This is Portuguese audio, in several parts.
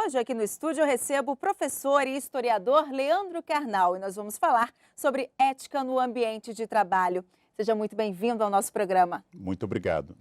Hoje aqui no estúdio eu recebo o professor e historiador Leandro Carnal e nós vamos falar sobre ética no ambiente de trabalho. Seja muito bem-vindo ao nosso programa. Muito obrigado.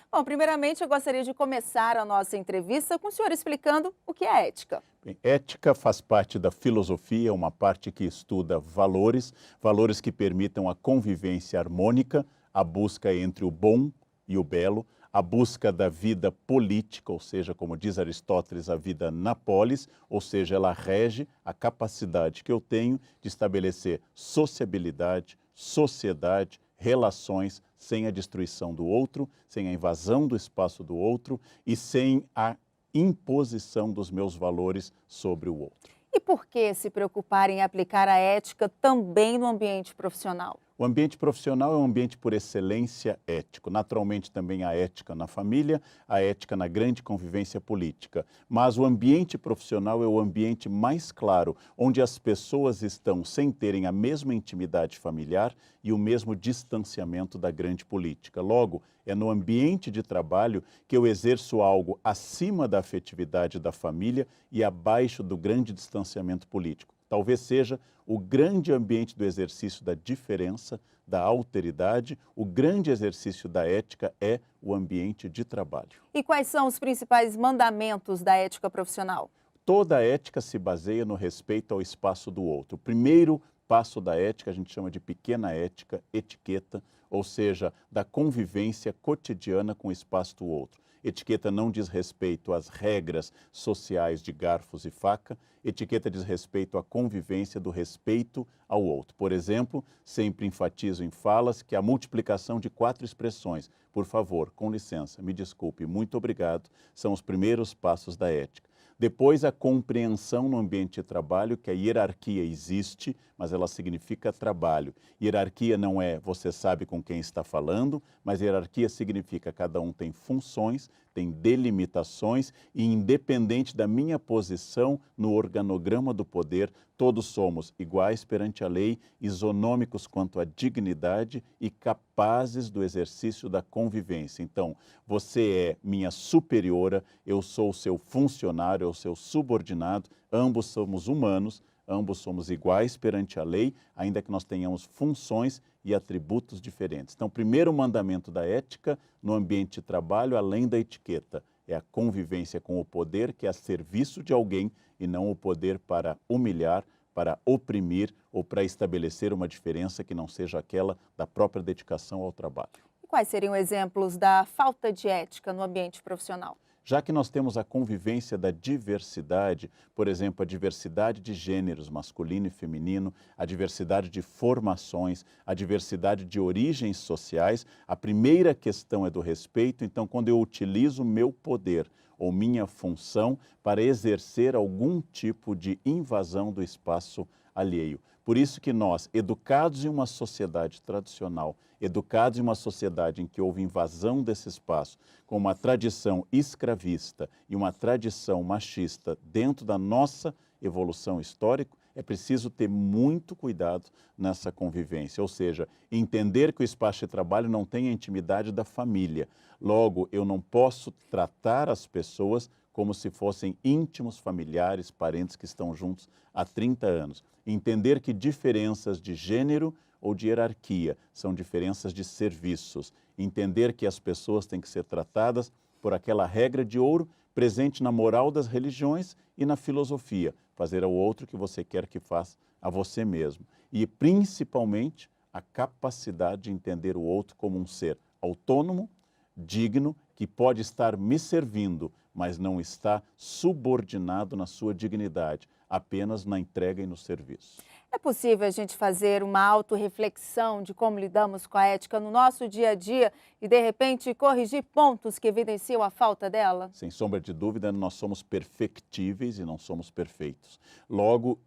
Bom, primeiramente eu gostaria de começar a nossa entrevista com o senhor explicando o que é ética. Bem, ética faz parte da filosofia, uma parte que estuda valores, valores que permitam a convivência harmônica, a busca entre o bom e o belo, a busca da vida política, ou seja, como diz Aristóteles, a vida na polis, ou seja, ela rege a capacidade que eu tenho de estabelecer sociabilidade, sociedade, relações sem a destruição do outro, sem a invasão do espaço do outro e sem a imposição dos meus valores sobre o outro. E por que se preocupar em aplicar a ética também no ambiente profissional? O ambiente profissional é um ambiente por excelência ético. Naturalmente também a ética na família, a ética na grande convivência política. Mas o ambiente profissional é o ambiente mais claro, onde as pessoas estão sem terem a mesma intimidade familiar e o mesmo distanciamento da grande política. Logo, é no ambiente de trabalho que eu exerço algo acima da afetividade da família e abaixo do grande distanciamento político. Talvez seja o grande ambiente do exercício da diferença, da alteridade, o grande exercício da ética é o ambiente de trabalho. E quais são os principais mandamentos da ética profissional? Toda a ética se baseia no respeito ao espaço do outro. O primeiro passo da ética a gente chama de pequena ética, etiqueta, ou seja, da convivência cotidiana com o espaço do outro. Etiqueta não diz respeito às regras sociais de garfos e faca, etiqueta diz respeito à convivência do respeito ao outro. Por exemplo, sempre enfatizo em falas que a multiplicação de 4 expressões, por favor, com licença, me desculpe, muito obrigado, são os primeiros passos da ética. Depois, a compreensão no ambiente de trabalho que a hierarquia existe, mas ela significa trabalho. Hierarquia não é você sabe com quem está falando, mas hierarquia significa cada um tem funções, tem delimitações e independente da minha posição no organograma do poder, todos somos iguais perante a lei, isonômicos quanto à dignidade e capazes do exercício da convivência. Então, você é minha superiora, eu sou seu funcionário, eu seu subordinado, ambos somos humanos, ambos somos iguais perante a lei, ainda que nós tenhamos funções e atributos diferentes. Então, o primeiro mandamento da ética no ambiente de trabalho, além da etiqueta, é a convivência com o poder, que é a serviço de alguém e não o poder para humilhar, para oprimir ou para estabelecer uma diferença que não seja aquela da própria dedicação ao trabalho. E quais seriam exemplos da falta de ética no ambiente profissional? Já que nós temos a convivência da diversidade, por exemplo, a diversidade de gêneros masculino e feminino, a diversidade de formações, a diversidade de origens sociais, a primeira questão é do respeito. Então, quando eu utilizo o meu poder ou minha função para exercer algum tipo de invasão do espaço alheio. Por isso que nós, educados em uma sociedade tradicional, educados em uma sociedade em que houve invasão desse espaço, com uma tradição escravista e uma tradição machista dentro da nossa evolução histórica, é preciso ter muito cuidado nessa convivência, ou seja, entender que o espaço de trabalho não tem a intimidade da família. Logo, eu não posso tratar as pessoas como se fossem íntimos familiares, parentes que estão juntos há 30 anos. Entender que diferenças de gênero ou de hierarquia são diferenças de serviços. Entender que as pessoas têm que ser tratadas por aquela regra de ouro presente na moral das religiões e na filosofia. Fazer ao outro o que você quer que faça a você mesmo. E, principalmente, a capacidade de entender o outro como um ser autônomo, digno, que pode estar me servindo, mas não está subordinado na sua dignidade, apenas na entrega e no serviço. É possível a gente fazer uma autorreflexão de como lidamos com a ética no nosso dia a dia e, de repente, corrigir pontos que evidenciam a falta dela? Sem sombra de dúvida, nós somos perfectíveis e não somos perfeitos. Logo,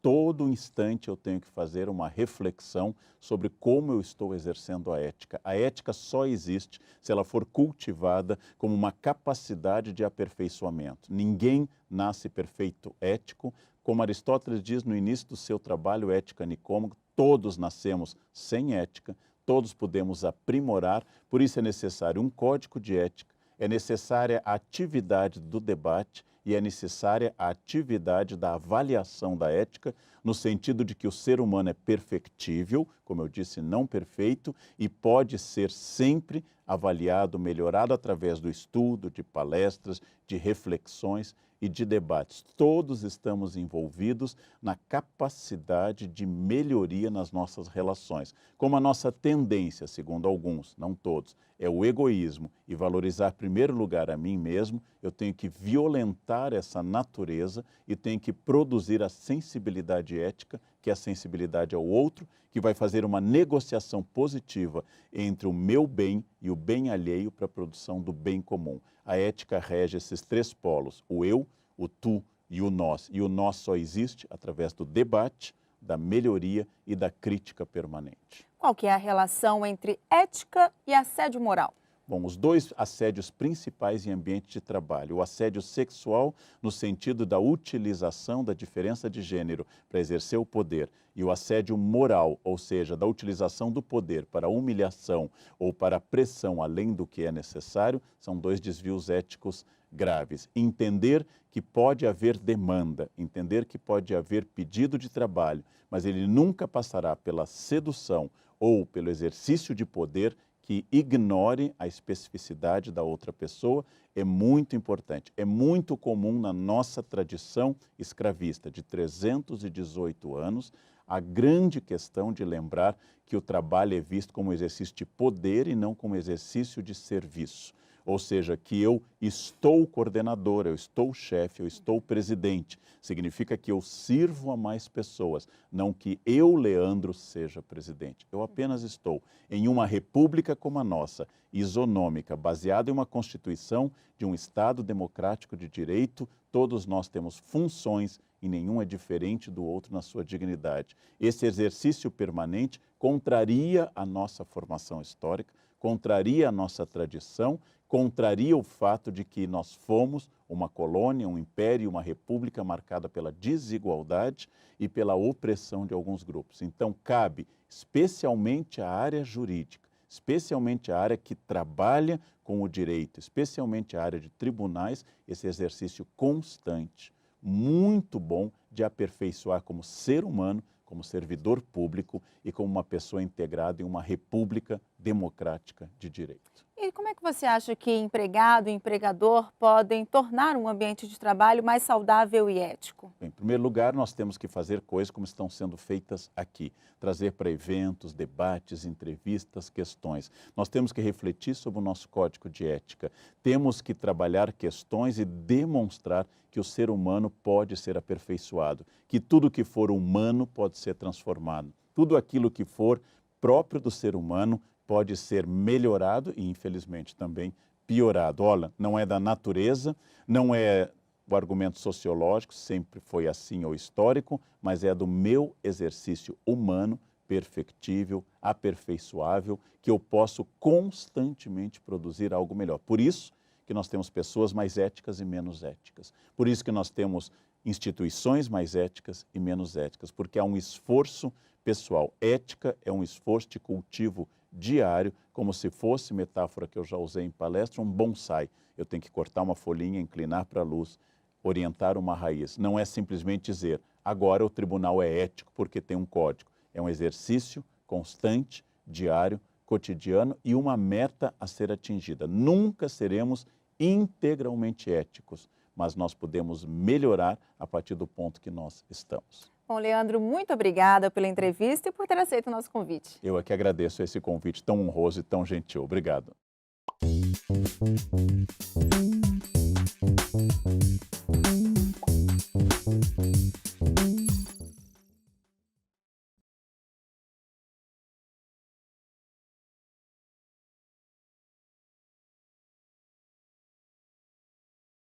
todo instante eu tenho que fazer uma reflexão sobre como eu estou exercendo a ética. A ética só existe se ela for cultivada como uma capacidade de aperfeiçoamento. Ninguém nasce perfeito ético. Como Aristóteles diz no início do seu trabalho Ética Nicômaco, todos nascemos sem ética, todos podemos aprimorar, por isso é necessário um código de ética, é necessária a atividade do debate e é necessária a atividade da avaliação da ética, no sentido de que o ser humano é perfectível, como eu disse, não perfeito, e pode ser sempre avaliado, melhorado através do estudo, de palestras, de reflexões e de debates. Todos estamos envolvidos na capacidade de melhoria nas nossas relações. Como a nossa tendência, segundo alguns, não todos, é o egoísmo e valorizar em primeiro lugar a mim mesmo, eu tenho que violentar essa natureza e tenho que produzir a sensibilidade ética, que é a sensibilidade ao outro, que vai fazer uma negociação positiva entre o meu bem e o bem alheio para a produção do bem comum. A ética rege esses três polos, o eu, o tu e o nós. E o nós só existe através do debate, da melhoria e da crítica permanente. Qual que é a relação entre ética e assédio moral? Bom, os dois assédios principais em ambiente de trabalho, o assédio sexual no sentido da utilização da diferença de gênero para exercer o poder e o assédio moral, ou seja, da utilização do poder para humilhação ou para pressão além do que é necessário, são dois desvios éticos graves. Entender que pode haver demanda, entender que pode haver pedido de trabalho, mas ele nunca passará pela sedução ou pelo exercício de poder que ignore a especificidade da outra pessoa, é muito importante. É muito comum na nossa tradição escravista de 318 anos, a grande questão de lembrar que o trabalho é visto como exercício de poder e não como exercício de serviço. Ou seja, que eu estou coordenador, eu estou chefe, eu estou presidente. Significa que eu sirvo a mais pessoas, não que eu, Leandro, seja presidente. Eu apenas estou em uma república como a nossa, isonômica, baseada em uma Constituição de um Estado democrático de direito. Todos nós temos funções e nenhum é diferente do outro na sua dignidade. Esse exercício permanente contraria a nossa formação histórica, contraria a nossa tradição, contraria o fato de que nós fomos uma colônia, um império, uma república marcada pela desigualdade e pela opressão de alguns grupos. Então, cabe especialmente à área jurídica, especialmente a área que trabalha com o direito, especialmente a área de tribunais, esse exercício constante, muito bom de aperfeiçoar como ser humano, como servidor público e como uma pessoa integrada em uma república democrática de direito. E como é que você acha que empregado e empregador podem tornar um ambiente de trabalho mais saudável e ético? Bem, em primeiro lugar, nós temos que fazer coisas como estão sendo feitas aqui. Trazer para eventos, debates, entrevistas, questões. Nós temos que refletir sobre o nosso código de ética. Temos que trabalhar questões e demonstrar que o ser humano pode ser aperfeiçoado. Que tudo que for humano pode ser transformado. Tudo aquilo que for próprio do ser humano pode ser melhorado e, infelizmente, também piorado. Olha, não é da natureza, não é o argumento sociológico, sempre foi assim ou histórico, mas é do meu exercício humano, perfectível, aperfeiçoável, que eu posso constantemente produzir algo melhor. Por isso que nós temos pessoas mais éticas e menos éticas. Por isso que nós temos instituições mais éticas e menos éticas, porque há um esforço pessoal. Ética é um esforço de cultivo diário, como se fosse, metáfora que eu já usei em palestra, um bonsai. Eu tenho que cortar uma folhinha, inclinar para a luz, orientar uma raiz. Não é simplesmente dizer, agora o tribunal é ético porque tem um código. É um exercício constante, diário, cotidiano e uma meta a ser atingida. Nunca seremos integralmente éticos, mas nós podemos melhorar a partir do ponto que nós estamos. Bom, Leandro, muito obrigada pela entrevista e por ter aceito o nosso convite. Eu é que agradeço esse convite tão honroso e tão gentil. Obrigado.